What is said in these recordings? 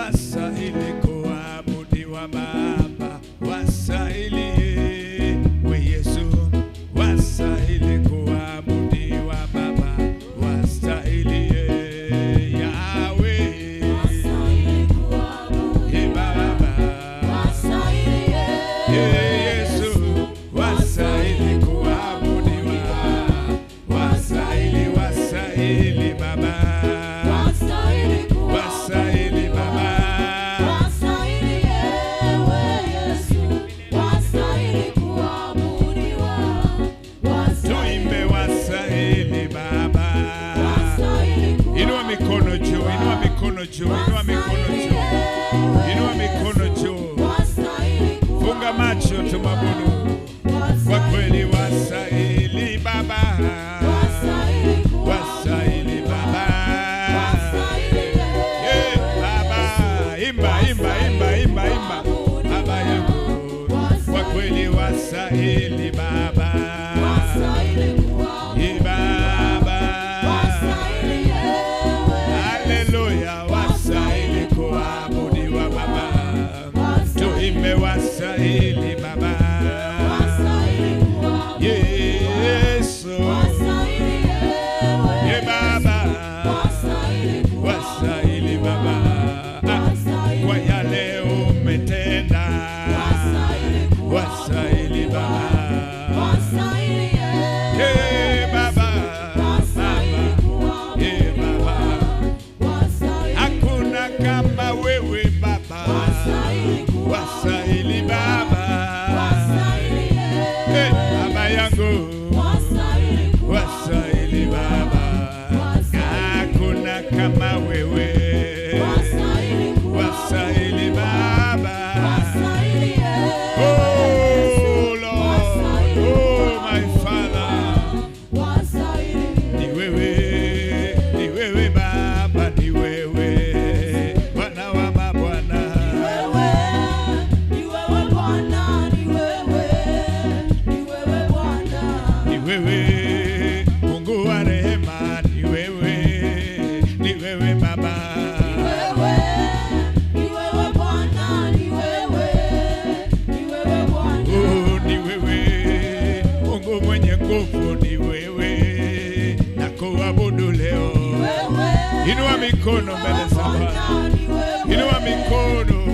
wastahili kuabudiwa Baba, wastahili we Yesu, wastahili kuabudiwa Baba, wastahili Yahweh, wastahili kuabudiwa Baba, wastahili Yesu, wastahili kuabudiwa, wastahili, wastahili Baba, wastahili Baba, wastahili Yesu, wastahili kuabudiwa, tuimbe wastahili Baba, inua mikono juu, inua mikono juu, inua mikono juu, inua mikono juu, funga macho tumabudu, kwa kweli wastahili Baba, wastahili Baba, Baba, imba, imba, imba, imba, imba, Baba yangu, kwa kweli wastahili Baba, Baba, haleluya, wastahili kuabudiwa Baba, tuimbe wastahili Baba, Yesu, Baba, wastahili Baba, kwa yale umetenda, wastahili Baba, Baba, Baba, hakuna kama wewe Baba, wastahili Baba, Baba yangu, wastahili Baba, hakuna kama wewe, wastahili Baba, oh Lord, oh my Father, ni wewe Baba, ni wewe Bwana wa mabwana, ni wewe Mungu wa rehema, ni wewe Baba, ni wewe Mungu mwenye nguvu, ni wewe na kuabudu leo. Inua mikono mbele za Bwana, inua mikono,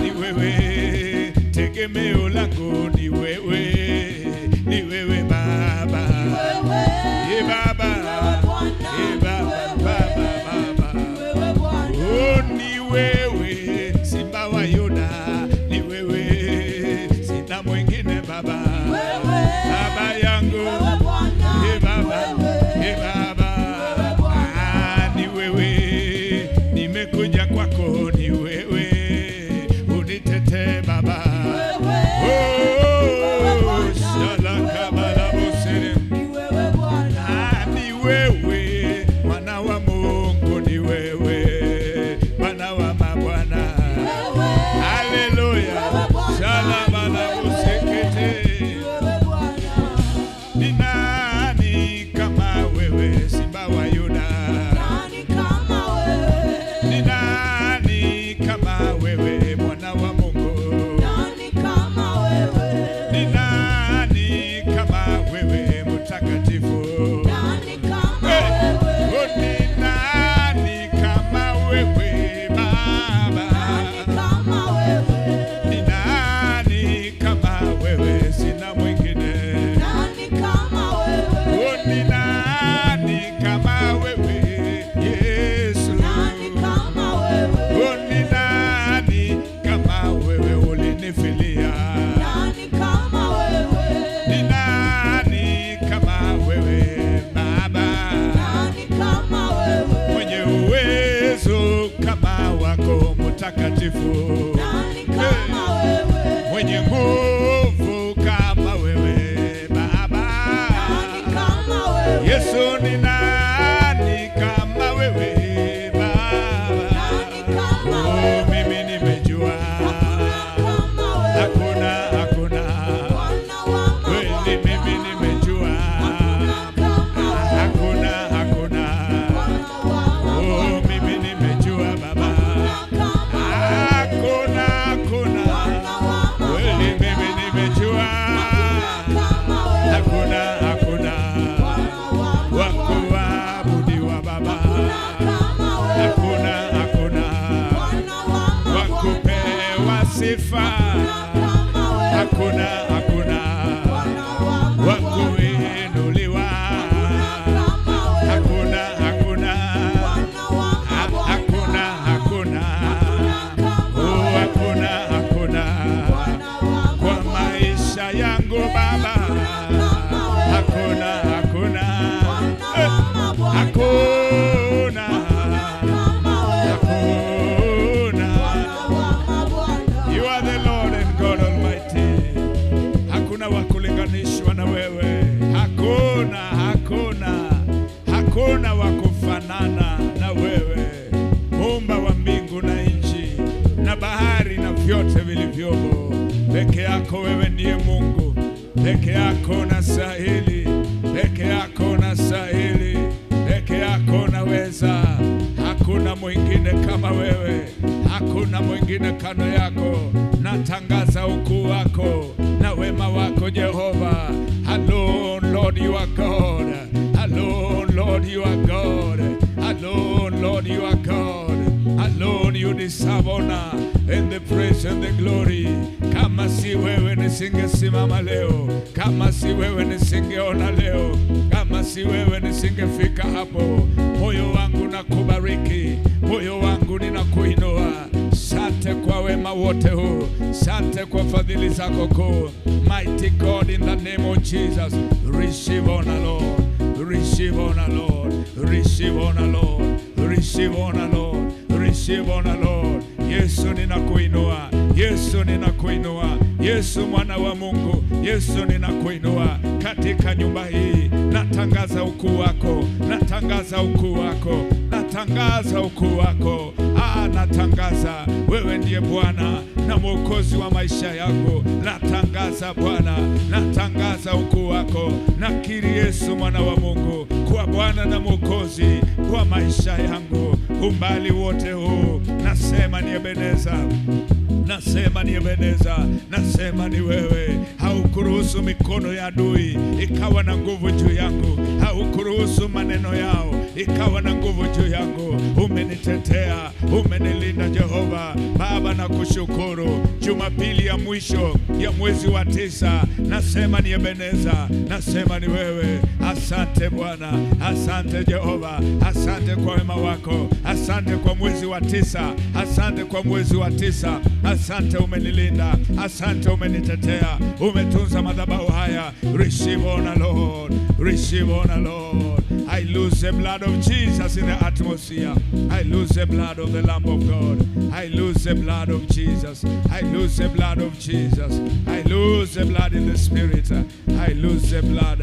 ni wewe tegemeo langu, ni wewe Baba, Baba, Baba, oh ni wewe Simba wa Yuda, ni wewe, sina mwingine Baba, Baba yangu, Baba, ni wewe, nimekuja kwako, ni wewe, unitetee Baba, ni wewe mwana wa Mungu, ni wewe Bwana wa mabwana, haleluya, shalaba la usekete, ni nani kama wewe Simba wa Yuda, ni nani kama wewe mwana wa Mungu, ni nani kama wewe mtakatifu, ni nani kama wewe Baba, ni nani kama wewe, sina mwingine, ni nani kama wewe Yesu, ni nani kama wewe, ulinifilia, ni nani kama wewe Baba, mwenye uwezo kama wako mtakatifu, mwenye nguvu kama wewe Baba, Yesu, ni nani kama wewe Baba, oh mimi nimejua hakuna kweli, mimi nimejua hakuna, oh mimi nimejua Baba, sifa, hakuna wa kuinuliwa, hakuna kwa maisha yangu Baba, hakuna You are the Lord and God Almighty. Hakuna wa kulinganishwa na wewe, hakuna wa kufanana na wewe, Muumba wa mbingu na nchi na bahari na vyote vilivyomo. Peke yako wewe ndiye Mungu, peke yako unastahili, peke yako unastahili, peke yako unaweza. Hakuna mwingine kama wewe, hakuna mwingine kando yako. Natangaza ukuu wako na wema wako Jehova. Alone Lord you are God, alone Lord you are God, alone Lord you are God, alone you deserve honor and the praise and the glory. Kama si wewe nisingesimama leo, kama si wewe nisingeona leo, kama si wewe nisingefika hapo. Moyo wangu nakubariki, moyo wangu ninakuinua. Sante kwa wema wote huu, sante kwa fadhili zako kuu. Mighty God, in the name of Jesus, receive honor Lord, receive honor Lord, receive honor Lord, receive honor Lord, receive honor Lord. Yesu ninakuinua, Yesu ninakuinua, Yesu mwana wa Mungu, Yesu ninakuinua katika nyumba hii. Natangaza ukuu wako, natangaza ukuu wako, natangaza ukuu wako. Natangaza wewe ndiye Bwana na Mwokozi wa maisha yangu. Natangaza Bwana, natangaza ukuu wako. Nakiri Yesu mwana wa Mungu kuwa Bwana na Mwokozi wa maisha yangu. Umbali wote huu nasema ni Ebeneza, nasema ni Ebeneza, nasema ni wewe. Haukuruhusu mikono ya adui ikawa na nguvu juu yangu, haukuruhusu maneno yao ikawa na nguvu juu yangu. Umenitetea, umenilinda Jehova. Baba nakushukuru. Jumapili ya mwisho ya mwezi wa 9, nasema ni Ebeneza, nasema ni wewe. Asante Bwana, asante Jehova, asante kwa wema wako, asante kwa mwezi wa 9, asante kwa mwezi wa 9, asante umenilinda, asante umenitetea, umetunza madhabahu haya. Receive honor Lord, receive honor Lord. I lose the blood of Jesus in the atmosphere. I lose the blood of the Lamb of God. I lose the blood of Jesus. I lose the blood of Jesus. I lose the blood in the spirit. I lose the blood.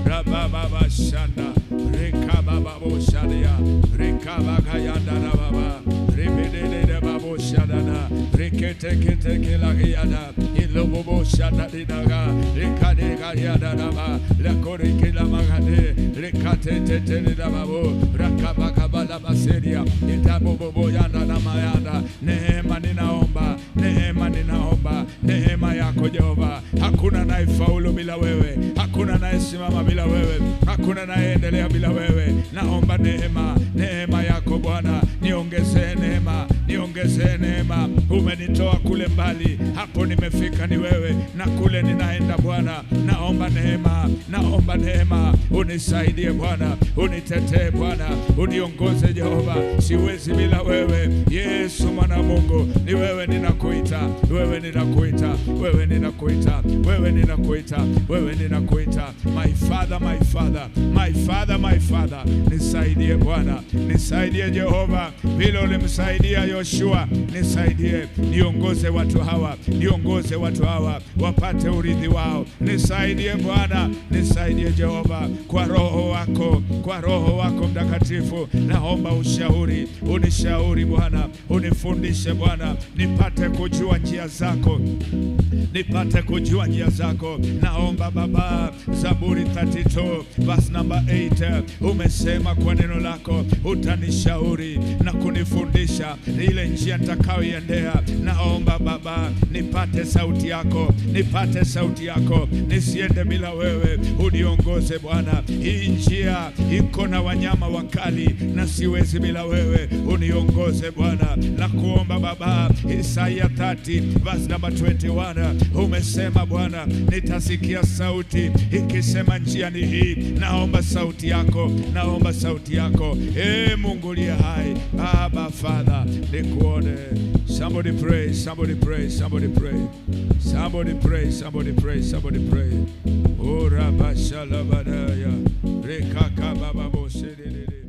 Rababa Shanda, Rekababa Shadia, Rekabakayanda Baba, Rebede Babo Shadana, Rekete Kelagiada, Ilobo Shada Dinaga, Rekadega Yadaba, Lakorikila Magade, Rekate Babo, Rakabakabala Maseria, Itabobo Yanda Namayanda. Neema ninaomba, neema ninaomba, neema yako Jehova. Hakuna naifaulu bila wewe, hakuna naisimama bila wewe, hakuna naendelea bila wewe. Naomba neema, neema yako Bwana, niongezee neema, niongezee neema. Umenitoa kule mbali, hapo nimefika ni wewe, na kule ninaenda Bwana. Naomba neema, naomba neema. Unisaidie Bwana, unitetee Bwana, uniongoze Jehova. Siwezi bila wewe. Yesu mwana Mungu, ni wewe ninakuita, wewe ninakuita, wewe ninakuita, wewe ninakuita, wewe ninakuita. My Father, my Father, my Father, my Father. Nisaidie Bwana, nisaidie Jehova, vile ulimsaidia Yoshua. Nisaidie, niongoze watu hawa, niongoze watu hawa wapate urithi wao. Nisaidie Bwana, nisaidie Jehova, kwa roho wako, kwa roho wako mtakatifu. Naomba ushauri, unishauri Bwana, unifundishe Bwana, nipate kujua njia zako, nipate kujua njia zako. Naomba Baba, Zaburi 32 verse number 8, umesema kwa neno lako utanishauri na kunifundisha ile njia nitakayoiendea. Naomba Baba, nipate sauti yako, nipate sauti yako, nisiende bila wewe. Uniongoze Bwana, Bwana, hii njia iko na wanyama wakali na siwezi bila wewe, uniongoze Bwana. Na kuomba Baba, Isaya 30 verse number 21, umesema Bwana, nitasikia sauti ikisema njia ni hii. Naomba sauti yako, naomba sauti yako. Mungu aliye hai, Baba Father, nikuone. Somebody pray, somebody pray, somebody pray. Somebody pray, somebody pray, somebody pray. Oh, Rabashalabadaya, Rekaka Baba Bosedede.